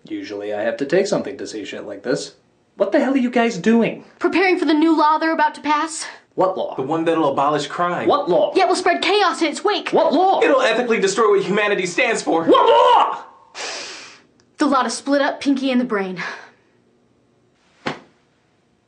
Usually I have to take something to see shit like this. What the hell are you guys doing? Preparing for the new law they're about to pass. What law? The one that'll abolish crime. What law? Yeah, will spread chaos in its wake. What law? It'll ethically destroy what humanity stands for. What law? The law to split up Pinky and the Brain.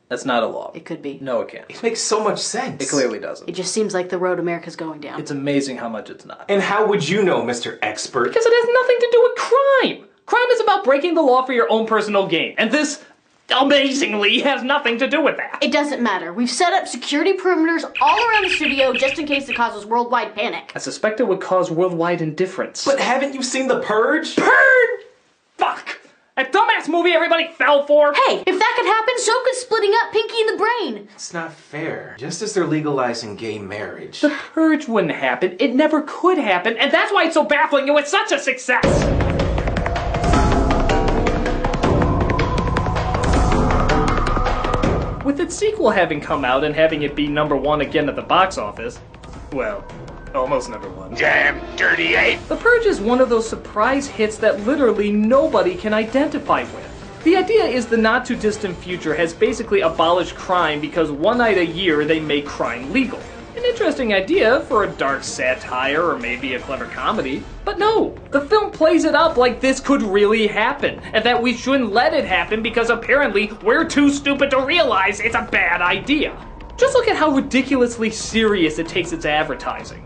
That's not a law. It could be. No, it can't. It makes so much sense. It clearly doesn't. It just seems like the road America's going down. It's amazing how much it's not. And how would you know, Mr. Expert? Because it has nothing to do with crime. Crime is about breaking the law for your own personal gain. And this, amazingly, has nothing to do with that. It doesn't matter. We've set up security perimeters all around the studio just in case it causes worldwide panic. I suspect it would cause worldwide indifference. But haven't you seen The Purge? Purge! Fuck! That dumbass movie everybody fell for! Hey, if that could happen, so could splitting up Pinky and the Brain. It's not fair. Just as they're legalizing gay marriage. The Purge wouldn't happen. It never could happen, and that's why it's so baffling and was such a success! With its sequel having come out and having it be #1 again at the box office, well, almost #1. Damn dirty ape! The Purge is one of those surprise hits that literally nobody can identify with. The idea is the not-too-distant future has basically abolished crime because one night a year they make crime legal. An interesting idea for a dark satire or maybe a clever comedy. But no, the film plays it up like this could really happen, and that we shouldn't let it happen because apparently we're too stupid to realize it's a bad idea. Just look at how ridiculously serious it takes its advertising.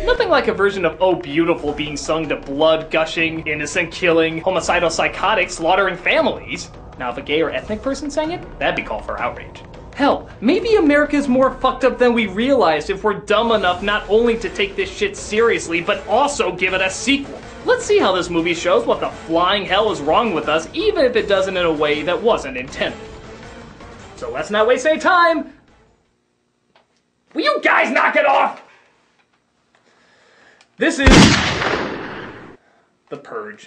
Nothing like a version of Oh Beautiful being sung to blood gushing, innocent killing, homicidal psychotics slaughtering families. Now if a gay or ethnic person sang it, that'd be called for outrage. Hell, maybe America's more fucked up than we realized if we're dumb enough not only to take this shit seriously, but also give it a sequel. Let's see how this movie shows what the flying hell is wrong with us, even if it doesn't in a way that wasn't intended. So let's not waste any time. Will you guys knock it off? This is The Purge.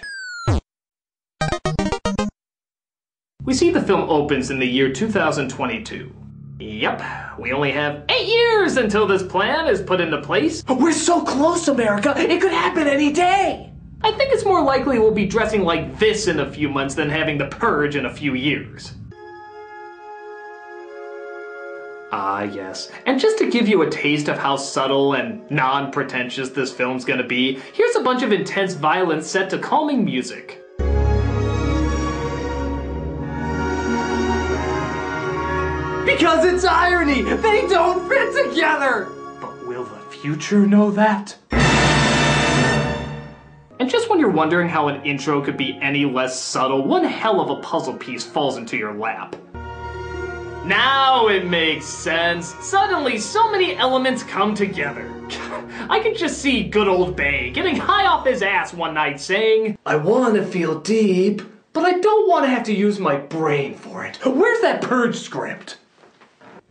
We see the film opens in the year 2022. Yep, we only have 8 years until this plan is put into place. We're so close, America! It could happen any day! I think it's more likely we'll be dressing like this in a few months than having The Purge in a few years. Ah, yes. And just to give you a taste of how subtle and non-pretentious this film's gonna be, here's a bunch of intense violence set to calming music. Because it's irony! They don't fit together! But will the future know that? And just when you're wondering how an intro could be any less subtle, one hell of a puzzle piece falls into your lap. Now it makes sense. Suddenly, so many elements come together. I can just see good old Bay getting high off his ass one night saying, I want to feel deep, but I don't want to have to use my brain for it. Where's that Purge script?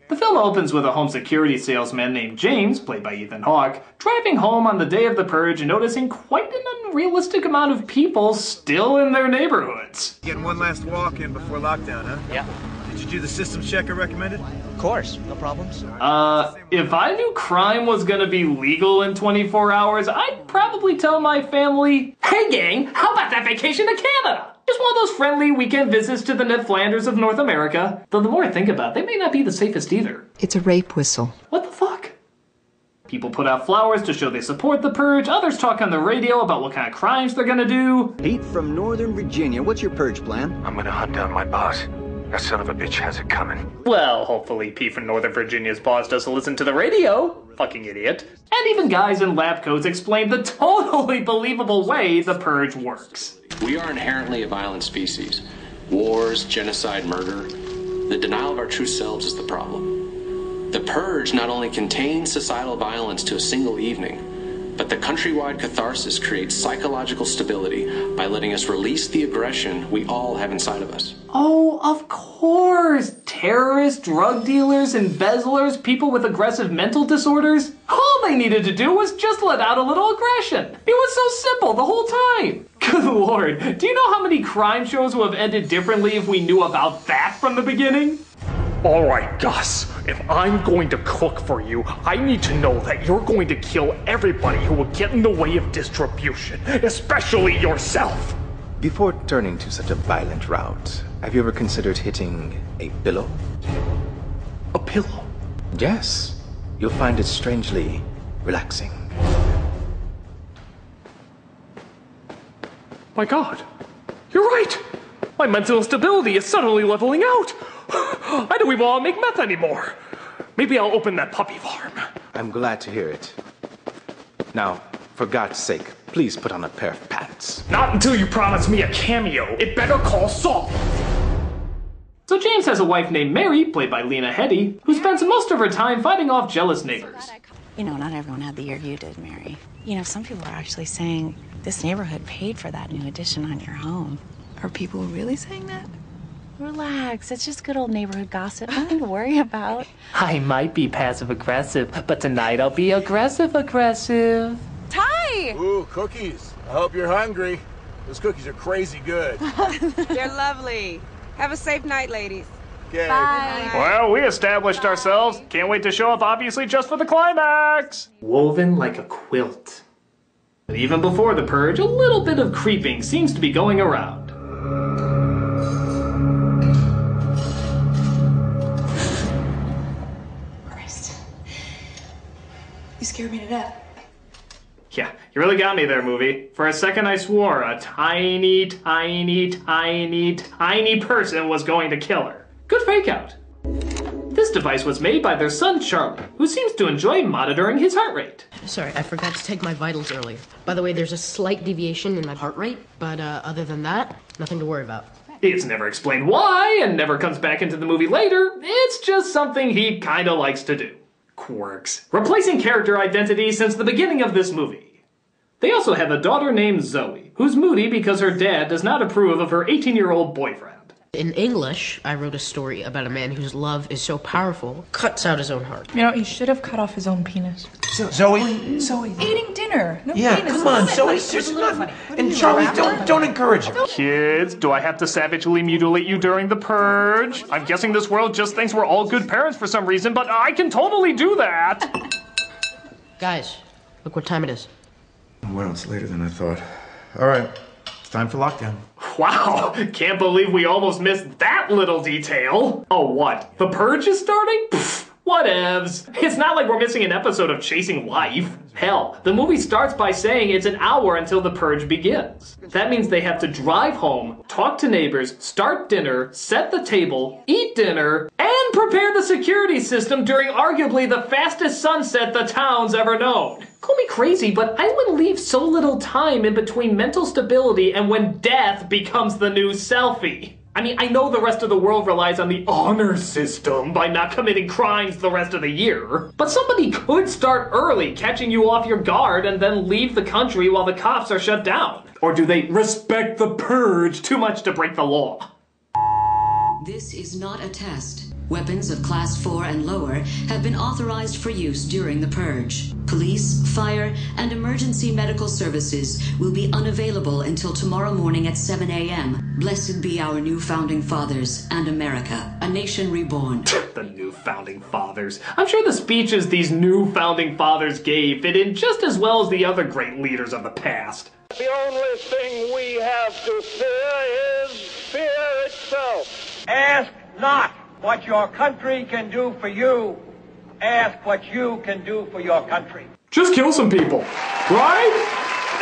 The film opens with a home security salesman named James, played by Ethan Hawke, driving home on the day of the Purge and noticing quite an unrealistic amount of people still in their neighborhoods. Getting one last walk in before lockdown, huh? Yeah. Did you do the systems check I recommended? Of course, no problems. If I knew crime was gonna be legal in 24 hours, I'd probably tell my family, hey gang, how about that vacation to Canada? Just one of those friendly weekend visits to the Ned Flanders of North America. Though the more I think about it, they may not be the safest either. It's a rape whistle. What the fuck? People put out flowers to show they support the Purge, others talk on the radio about what kind of crimes they're gonna do. Pete from Northern Virginia, what's your Purge plan? I'm gonna hunt down my boss. That son of a bitch has it coming. Well, hopefully Pete from Northern Virginia's boss doesn't listen to the radio. Fucking idiot. And even guys in lab coats explain the totally believable way the Purge works. We are inherently a violent species. Wars, genocide, murder. The denial of our true selves is the problem. The Purge not only contains societal violence to a single evening, But the countrywide catharsis creates psychological stability by letting us release the aggression we all have inside of us. Oh, of course! Terrorists, drug dealers, embezzlers, people with aggressive mental disorders. All they needed to do was just let out a little aggression. It was so simple the whole time. Good lord, do you know how many crime shows would have ended differently if we knew about that from the beginning? Alright, Gus. If I'm going to cook for you, I need to know that you're going to kill everybody who will get in the way of distribution, especially yourself. Before turning to such a violent route, have you ever considered hitting a pillow? A pillow? Yes. You'll find it strangely relaxing. My God. You're right. My mental instability is suddenly leveling out. I don't even want to make meth anymore. Maybe I'll open that puppy farm. I'm glad to hear it. Now, for God's sake, please put on a pair of pants. Not until you promise me a cameo. It better call Saul. So James has a wife named Mary, played by Lena Headey, who spends most of her time fighting off jealous neighbors. You know, not everyone had the year you did, Mary. You know, some people are actually saying this neighborhood paid for that new addition on your home. Are people really saying that? Relax, it's just good old neighborhood gossip. Nothing to worry about. I might be passive-aggressive, but tonight I'll be aggressive-aggressive. Ty! Ooh, cookies. I hope you're hungry. Those cookies are crazy good. They're lovely. Have a safe night, ladies. Okay. Bye. Well, we established ourselves. Can't wait to show up, obviously, just for the climax. Woven like a quilt. But even before the purge, a little bit of creeping seems to be going around. You scared me to death. Yeah, you really got me there, movie. For a second I swore a tiny, tiny, tiny, tiny person was going to kill her. Good fake out. This device was made by their son Charlie, who seems to enjoy monitoring his heart rate. Sorry, I forgot to take my vitals earlier. By the way, there's a slight deviation in my heart rate, but other than that, nothing to worry about. It's never explained why, and never comes back into the movie later. It's just something he kinda likes to do. Quirks. Replacing character identity since the beginning of this movie. They also have a daughter named Zoe, who's moody because her dad does not approve of her 18-year-old boyfriend. In English, I wrote a story about a man whose love is so powerful, cuts out his own heart. You know, he should have cut off his own penis. Zoe? Eating dinner. No Yeah, penis. come on, Zoe. There's not... And Charlie, don't encourage him. Kids, do I have to savagely mutilate you during the purge? I'm guessing this world just thinks we're all good parents for some reason, but I can totally do that. Guys, look what time it is. Well, it's later than I thought. All right, it's time for lockdown. Wow, can't believe we almost missed that little detail. Oh, what? The purge is starting? Pfft, whatevs. It's not like we're missing an episode of Chasing Life. Hell, the movie starts by saying it's an hour until the purge begins. That means they have to drive home, talk to neighbors, start dinner, set the table, eat dinner, and prepare the security system during arguably the fastest sunset the town's ever known. Call me crazy, but I would leave so little time in between mental stability and when death becomes the new selfie. I mean, I know the rest of the world relies on the honor system by not committing crimes the rest of the year, but somebody could start early, catching you off your guard, and then leave the country while the cops are shut down. Or do they respect the purge too much to break the law? This is not a test. Weapons of Class 4 and lower have been authorized for use during the purge. Police, fire, and emergency medical services will be unavailable until tomorrow morning at 7 a.m. Blessed be our new founding fathers and America, a nation reborn. The new founding fathers. I'm sure the speeches these new founding fathers gave fit in just as well as the other great leaders of the past. The only thing we have to fear is fear itself. Ask not what your country can do for you. Ask what you can do for your country. Just kill some people. Right?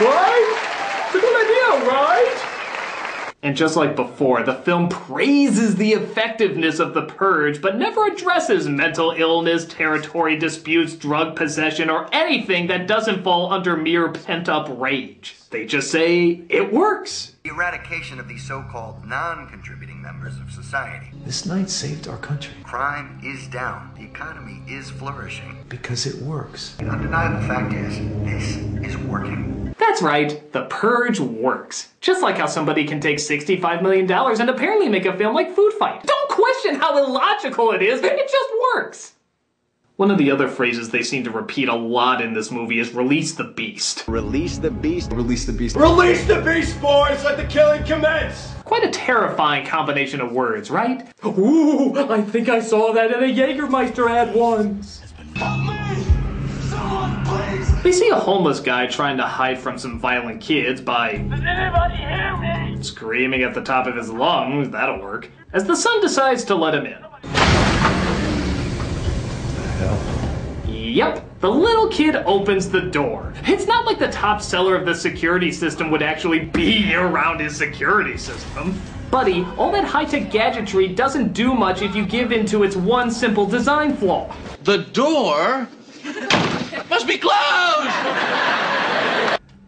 Right? It's a good idea, right? And just like before, the film praises the effectiveness of the purge, but never addresses mental illness, territory disputes, drug possession, or anything that doesn't fall under mere pent-up rage. They just say, it works. The eradication of these so-called non-contributing members of society. This night saved our country. Crime is down. The economy is flourishing. Because it works. The undeniable fact is, this is working. That's right, the purge works. Just like how somebody can take $65 million and apparently make a film like Food Fight. Don't question how illogical it is, it just works. One of the other phrases they seem to repeat a lot in this movie is release the beast. Release the beast. Release the beast. Release the beast, boys! Let the killing commence! Quite a terrifying combination of words, right? Ooh, I think I saw that in a Jägermeister ad once. They see a homeless guy trying to hide from some violent kids by... Does anybody hear me? Screaming at the top of his lungs, that'll work. As the son decides to let him in. Yep, the little kid opens the door. It's not like the top seller of the security system would actually be around his security system. Buddy, all that high-tech gadgetry doesn't do much if you give in to its one simple design flaw. The door must be closed!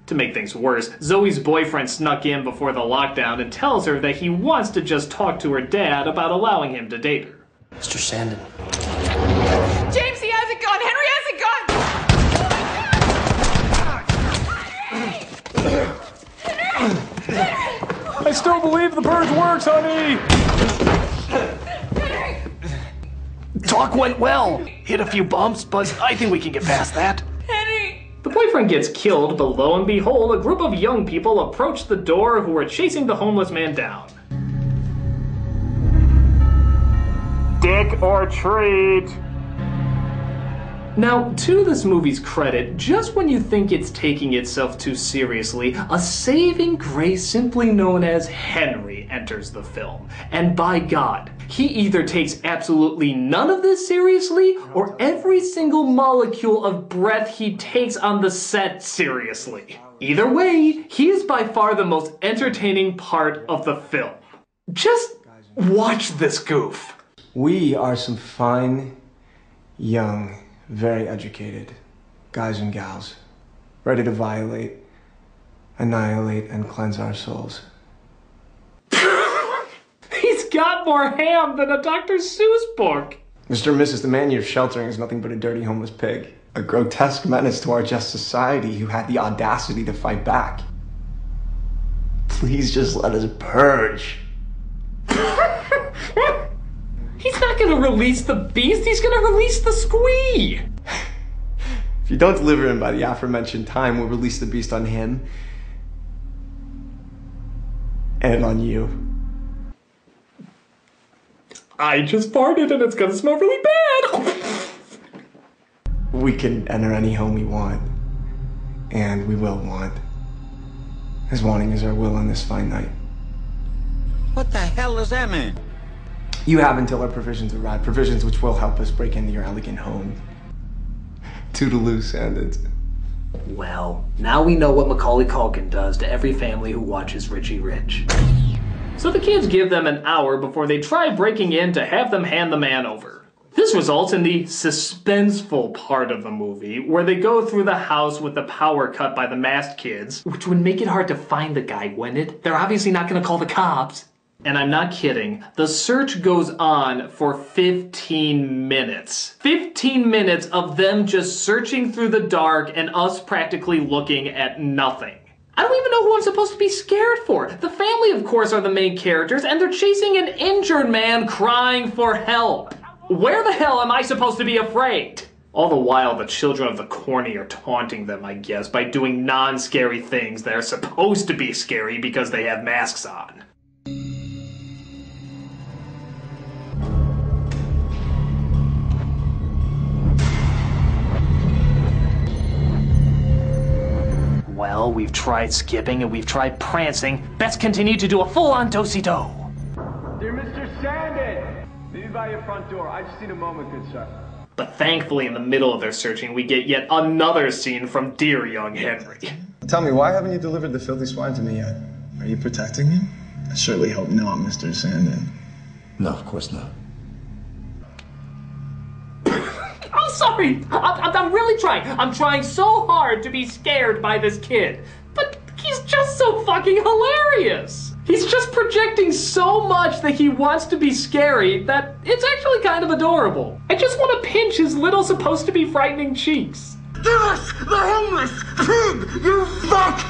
To make things worse, Zoe's boyfriend snuck in before the lockdown and tells her that he wants to just talk to her dad about allowing him to date her. Mr. Sandin. James, he has a gun! Henry has a gun! I still believe the purge works, honey! Talk went well. Hit a few bumps, but I think we can get past that. Henry! The boyfriend gets killed, but lo and behold, a group of young people approach the door who are chasing the homeless man down. Dick or treat? Now, to this movie's credit, just when you think it's taking itself too seriously, a saving grace simply known as Henry enters the film. And by God, he either takes absolutely none of this seriously, or every single molecule of breath he takes on the set seriously. Either way, he is by far the most entertaining part of the film. Just watch this goof. We are some fine, young, very educated guys and gals, ready to violate, annihilate, and cleanse our souls. He's got more ham than a Dr. Seuss book. Mr. and Mrs. The man you're sheltering is nothing but a dirty homeless pig. A grotesque menace to our just society who had the audacity to fight back. Please just let us purge. He's not gonna release the beast, he's gonna release the squee! If you don't deliver him by the aforementioned time, we'll release the beast on him. And on you. I just farted and it's gonna smell really bad! We can enter any home we want. And we will want. As wanting is our will on this fine night. What the hell does that mean? You have until our provisions arrive, provisions which will help us break into your elegant home. Toodaloo, Sandins. Well, now we know what Macaulay Culkin does to every family who watches Richie Rich. So the kids give them an hour before they try breaking in to have them hand the man over. This results in the suspenseful part of the movie, where they go through the house with the power cut by the masked kids, which would make it hard to find the guy, wouldn't it? They're obviously not gonna call the cops. And I'm not kidding. The search goes on for 15 minutes. 15 minutes of them just searching through the dark and us practically looking at nothing. I don't even know who I'm supposed to be scared for. The family, of course, are the main characters, and they're chasing an injured man crying for help. Where the hell am I supposed to be afraid? All the while, the children of the corny are taunting them, I guess, by doing non-scary things that are supposed to be scary because they have masks on. Well, we've tried skipping and we've tried prancing. Best continue to do a full-on do-si-do. Dear Mr. Sandin, meet me by your front door. I just need a moment, good sir. But thankfully, in the middle of their searching, we get yet another scene from dear young Henry. Tell me, why haven't you delivered the filthy swine to me yet? Are you protecting him? I surely hope not, Mr. Sandin. No, of course not. I'm sorry. I'm really trying. I'm trying so hard to be scared by this kid. But he's just so fucking hilarious. He's just projecting so much that he wants to be scary that it's actually kind of adorable. I just want to pinch his little supposed to be frightening cheeks. Give us the homeless pig, you fuck!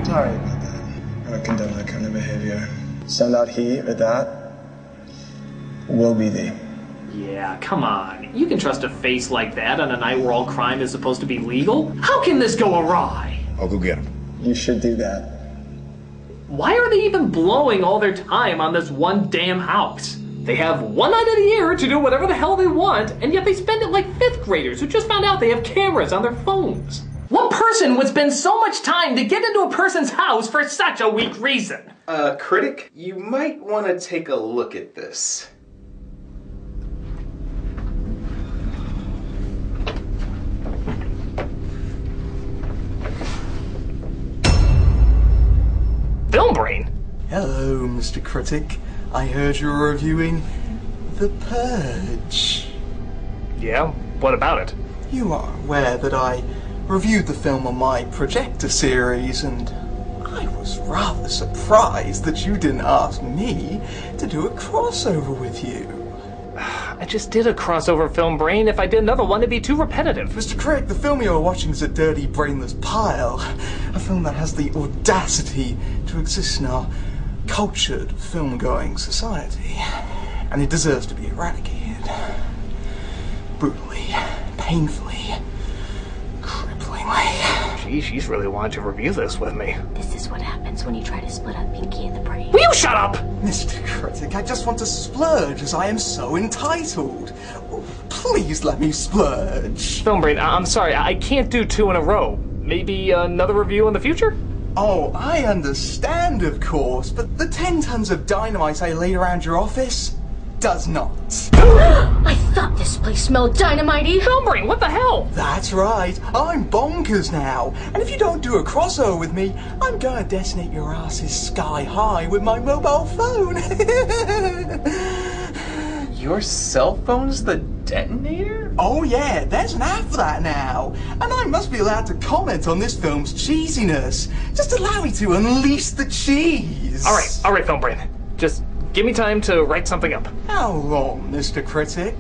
Sorry about that. I don't condone that kind of behavior. Send out he or that will be thee. Yeah, come on. You can trust a face like that on a night where all crime is supposed to be legal? How can this go awry? I'll go get him. You should do that. Why are they even blowing all their time on this one damn house? They have one night of the year to do whatever the hell they want, and yet they spend it like 5th graders who just found out they have cameras on their phones. What person would spend so much time to get into a person's house for such a weak reason? Critic, you might want to take a look at this. Film Brain? Hello, Mr. Critic. I heard you were reviewing The Purge. Yeah? What about it? You are aware that I reviewed the film on my projector series, and I was rather surprised that you didn't ask me to do a crossover with you. I just did a crossover, Film Brain. If I did another one, it'd be too repetitive. Mr. Critic, the film you're watching is a dirty, brainless pile. A film that has the audacity to exist in our cultured, film-going society. And it deserves to be eradicated. Brutally, painfully, cripplingly. Gee, she's really wanted to review this with me. This is what happens when you try to split up Pinky and the Brain. Will you shut up? Mr. Critic, I just want to splurge as I am so entitled. Oh, please let me splurge. Film Brain, I'm sorry, I can't do 2 in a row. Maybe another review in the future? Oh, I understand, of course, but the 10 tons of dynamite I laid around your office does not. I thought this place smelled dynamite-y. Film Brain, what the hell? That's right, I'm bonkers now. And if you don't do a crossover with me, I'm gonna detonate your asses sky high with my mobile phone. Your cell phone's the detonator? Oh yeah, there's an app for that now. And I must be allowed to comment on this film's cheesiness. Just allow me to unleash the cheese. All right, Film Brain. Just give me time to write something up. How long, Mr. Critic?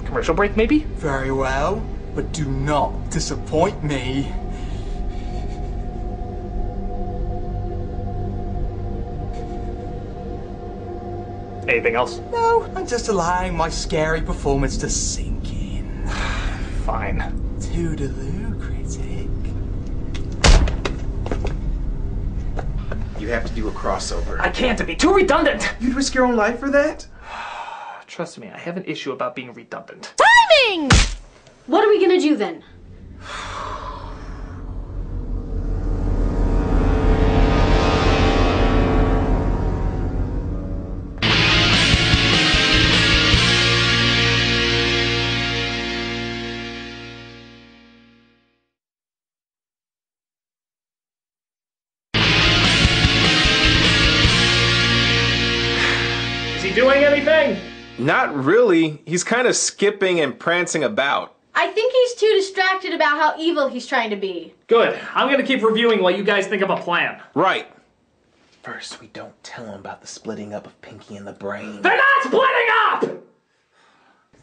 Commercial break, maybe? Very well, but do not disappoint me. Anything else? No, I'm just allowing my scary performance to sink in. Fine. Toodaloo, Critic. You have to do a crossover. I can't, it'd be too redundant. You'd risk your own life for that? Trust me, I have an issue about being redundant. Timing! What are we gonna do then? Doing anything? Not really. He's kind of skipping and prancing about. I think he's too distracted about how evil he's trying to be. Good. I'm gonna keep reviewing while you guys think of a plan. Right. First, we don't tell him about the splitting up of Pinky and the Brain. They're not splitting up!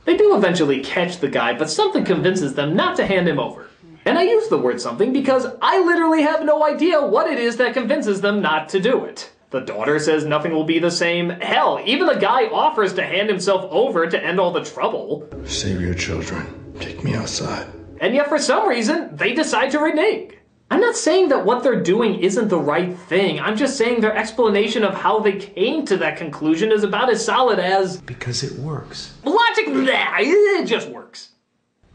They do eventually catch the guy, but something convinces them not to hand him over. And I use the word something because I literally have no idea what it is that convinces them not to do it. The daughter says nothing will be the same. Hell, even the guy offers to hand himself over to end all the trouble. Save your children. Take me outside. And yet for some reason, they decide to renege. I'm not saying that what they're doing isn't the right thing. I'm just saying their explanation of how they came to that conclusion is about as solid as... Because it works. Logic, it just works.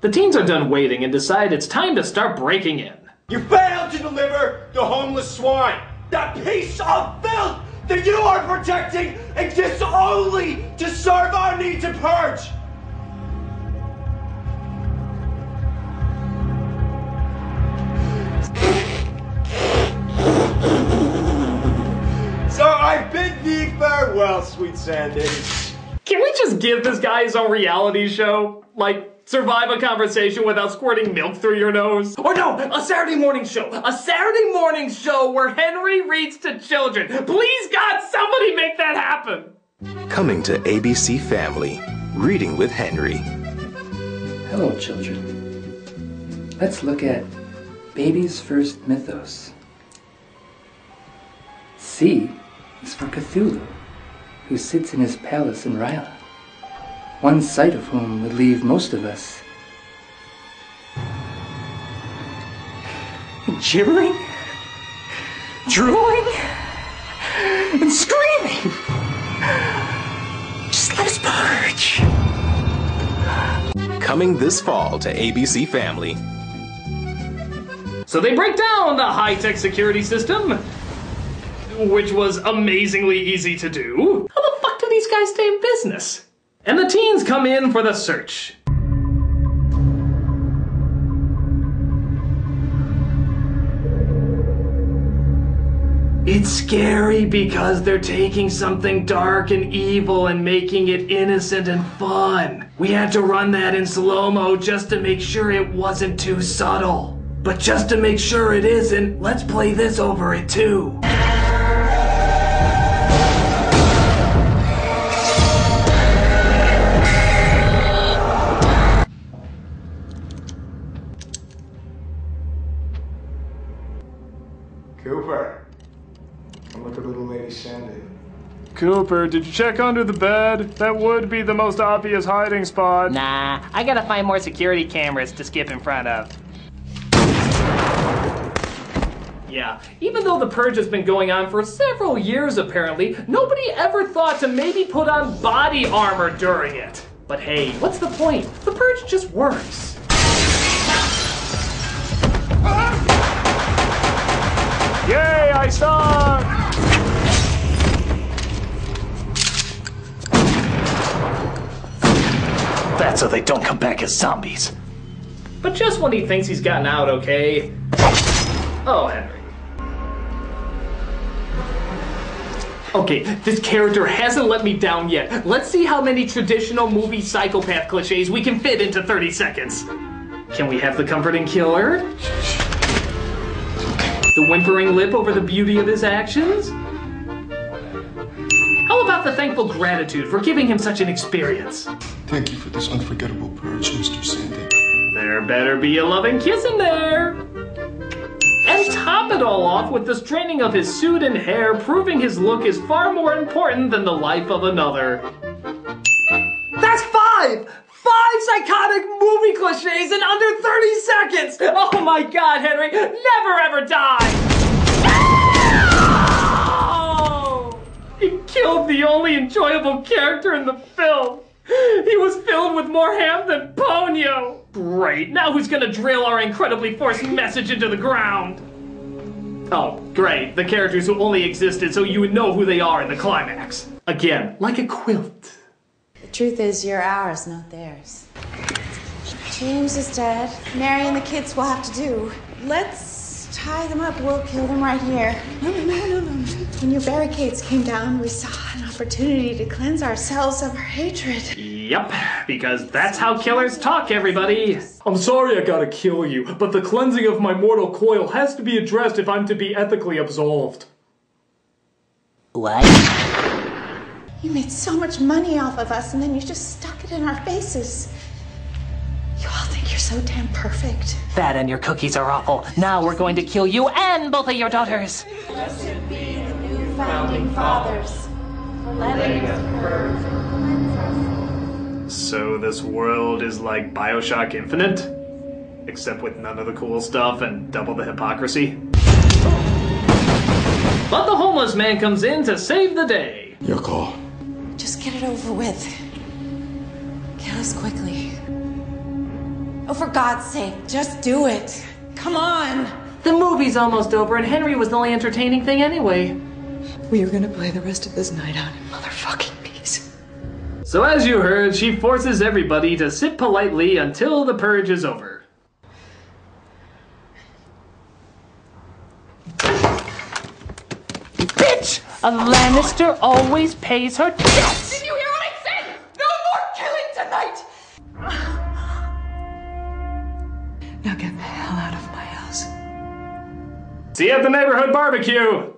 The teens are done waiting and decide it's time to start breaking in. You failed to deliver the homeless swine! That piece of filth that you are protecting exists only to serve our need to purge! So bid farewell, sweet Sandy. Can we just give this guy his own reality show? Like, survive a conversation without squirting milk through your nose? Or no, a Saturday morning show. A Saturday morning show where Henry reads to children. Please, God, somebody make that happen. Coming to ABC Family, Reading with Henry. Hello, children. Let's look at baby's first mythos. C is for Cthulhu, who sits in his palace in Ryla, one sight of whom would leave most of us gibbering, drooling, and screaming. Just let us purge. Coming this fall to ABC Family. So they break down the high-tech security system, which was amazingly easy to do. How the fuck do these guys stay in business? And the teens come in for the search. It's scary because they're taking something dark and evil and making it innocent and fun. We had to run that in slow-mo just to make sure it wasn't too subtle. But just to make sure it isn't, let's play this over it too. Cooper, come look at little lady Sandy. Cooper, did you check under the bed? That would be the most obvious hiding spot. Nah, I gotta find more security cameras to skip in front of. Yeah, even though the purge has been going on for several years apparently, nobody ever thought to maybe put on body armor during it. But hey, what's the point? The purge just works. Yay, I stung! That's so they don't come back as zombies. But just when he thinks he's gotten out okay. Oh, Henry. Okay, this character hasn't let me down yet. Let's see how many traditional movie psychopath cliches we can fit into 30 seconds. Can we have the comforting killer? The whimpering lip over the beauty of his actions? How about the thankful gratitude for giving him such an experience? Thank you for this unforgettable purge, Mr. Sandy. There better be a loving kiss in there. And top it all off with the straining of his suit and hair, proving his look is far more important than the life of another. That's 5! 5 psychotic movie cliches in under 30 seconds! Oh my god, Henry, never ever die! Oh! He killed the only enjoyable character in the film! He was filled with more ham than ponyo! Great, now who's gonna drill our incredibly forced message into the ground? Oh, great, the characters who only existed so you would know who they are in the climax. Again, like a quilt. The truth is, you're ours, not theirs. James is dead. Mary and the kids will have to do. Let's tie them up. We'll kill them right here. No. When your barricades came down, we saw an opportunity to cleanse ourselves of our hatred. Yep, because that's how killers talk, everybody. I'm sorry I gotta kill you, but the cleansing of my mortal coil has to be addressed if I'm to be ethically absolved. What? You made so much money off of us, and then you just stuck it in our faces. You all think you're so damn perfect. That and your cookies are awful. Now we're going to kill you and both of your daughters. Blessed be the new founding fathers for letting us purge. So this world is like BioShock Infinite? Except with none of the cool stuff and double the hypocrisy? But the homeless man comes in to save the day. Your call. Just get it over with. Kill us quickly. Oh, for God's sake, just do it. Come on. The movie's almost over and Henry was the only entertaining thing anyway. We are gonna play the rest of this night out in motherfucking peace. So as you heard, she forces everybody to sit politely until the purge is over. Bitch! A land minister always pays her debts. Did you hear what I said? No more killing tonight! Now get the hell out of my house. See you at the neighborhood barbecue!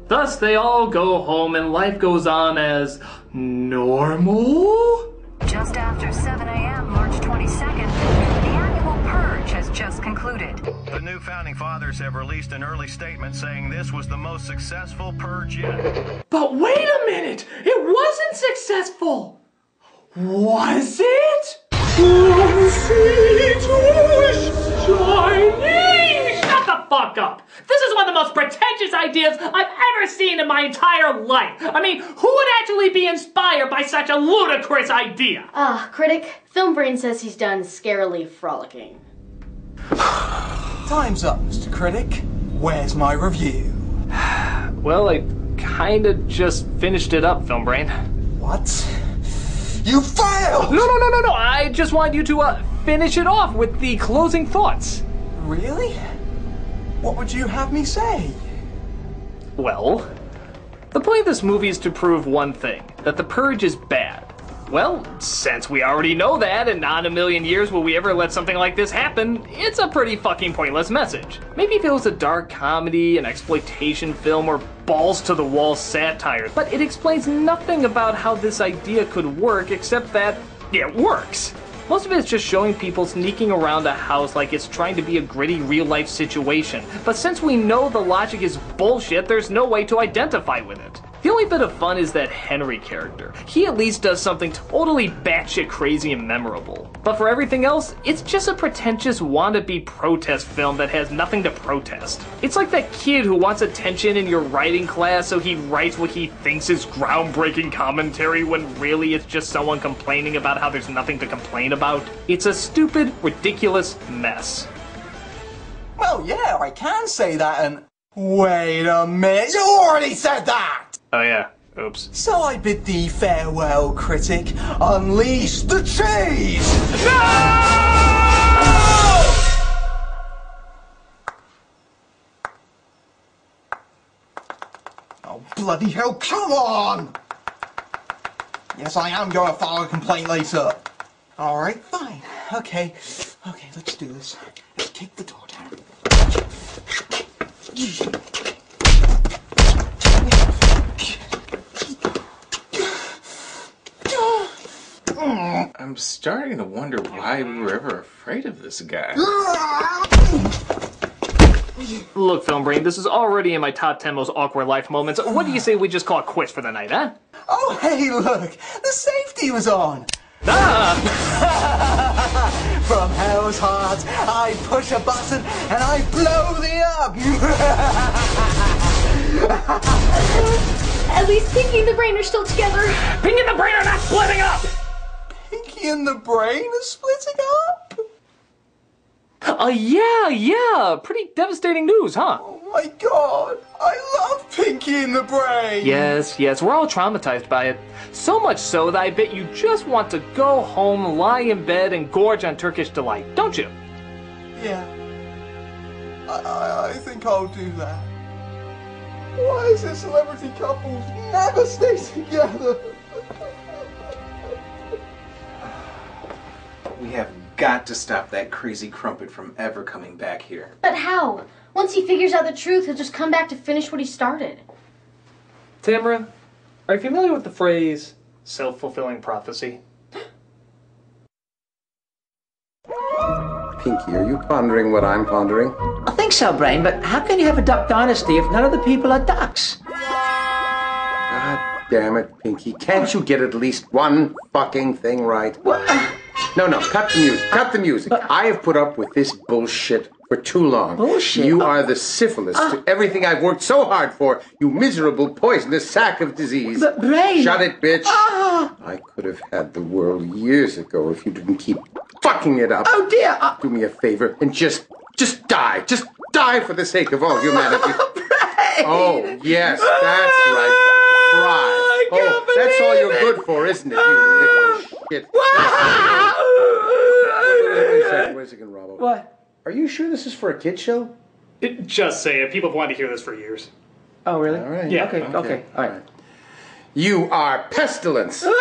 Thus, they all go home and life goes on as normal? Just after 7 a.m., March 22nd, the annual purge has just concluded. The new founding fathers have released an early statement saying this was the most successful purge yet. But wait a minute! It wasn't successful! Was it? Chinese! Shut the fuck up! This is one of the most pretentious ideas I've ever seen in my entire life. I mean, who would actually be inspired by such a ludicrous idea? Critic, Film Brain says he's done scarily frolicking. Time's up, Mr. Critic. Where's my review? Well, I kinda just finished it up, Film Brain. What? You failed! No. I just wanted you to, finish it off with the closing thoughts. Really? What would you have me say? Well, the point of this movie is to prove one thing, that the purge is bad. Well, since we already know that, and not in a million years will we ever let something like this happen, it's a pretty fucking pointless message. Maybe if it was a dark comedy, an exploitation film, or balls-to-the-wall satire, but it explains nothing about how this idea could work except that it works. Most of it is just showing people sneaking around a house like it's trying to be a gritty real-life situation, but since we know the logic is bullshit, there's no way to identify with it. The only bit of fun is that Henry character. He at least does something totally batshit crazy and memorable. But for everything else, it's just a pretentious wannabe protest film that has nothing to protest. It's like that kid who wants attention in your writing class so he writes what he thinks is groundbreaking commentary when really it's just someone complaining about how there's nothing to complain about. It's a stupid, ridiculous mess. Well, yeah, I can say that and... Wait a minute, you already said that! Oh yeah, oops. So I bid thee farewell, Critic. Unleash the cheese! No! Oh, bloody hell, come on! Yes, I am going to file a complaint later. Alright, fine. Okay, let's do this. Let's kick the door down. I'm starting to wonder why we were ever afraid of this guy. Look, Film Brain, this is already in my top 10 most awkward life moments. What do you say we just call it quits for the night, huh? Oh, hey, look! The safety was on! Ah! From hell's heart, I push a button and I blow thee up! At least Pinky and the Brain are still together. Pinky and the Brain are not splitting up! Pinky and the Brain are splitting up? Yeah. Pretty devastating news, huh? Oh my god, I love Pinky and the Brain! Yes, we're all traumatized by it. So much so that I bet you just want to go home, lie in bed, and gorge on Turkish delight, don't you? Yeah. I think I'll do that. Why is it celebrity couples never stay together? We have got to stop that crazy crumpet from ever coming back here. But how? Once he figures out the truth, he'll just come back to finish what he started. Tamara, are you familiar with the phrase self-fulfilling prophecy? Pinky, are you pondering what I'm pondering? I think so, Brain, but how can you have a duck dynasty if none of the people are ducks? God damn it, Pinky. Can't you get at least one fucking thing right? No, cut the music. Cut the music. I have put up with this bullshit for too long. Bullshit? You are the syphilis to everything I've worked so hard for, you miserable, poisonous sack of disease. But, Brain... Shut it, bitch. I could have had the world years ago if you didn't keep fucking it up. Oh, dear. Do me a favor and just die. Just die for the sake of all humanity. Oh, yes, that's right. Cry. Oh, that's all you're good for, isn't it, you little shit? Wait a second, Robbo. What? Are you sure this is for a kid show? Just say it. People have wanted to hear this for years. Oh, really? All right. Yeah. Okay. All right. You are pestilence. That's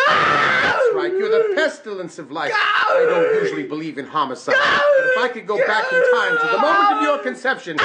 right, you're the pestilence of life. I don't usually believe in homicide, but if I could go back in time to the moment of your conception...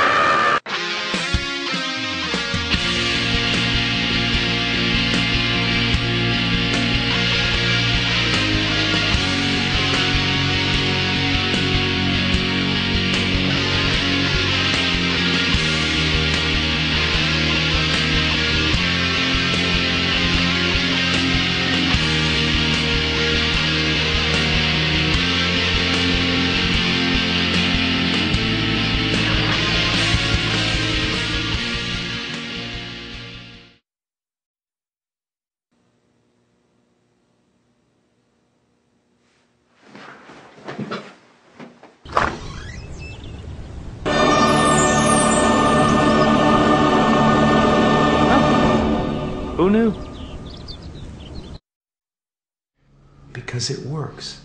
Who knew? Because it works.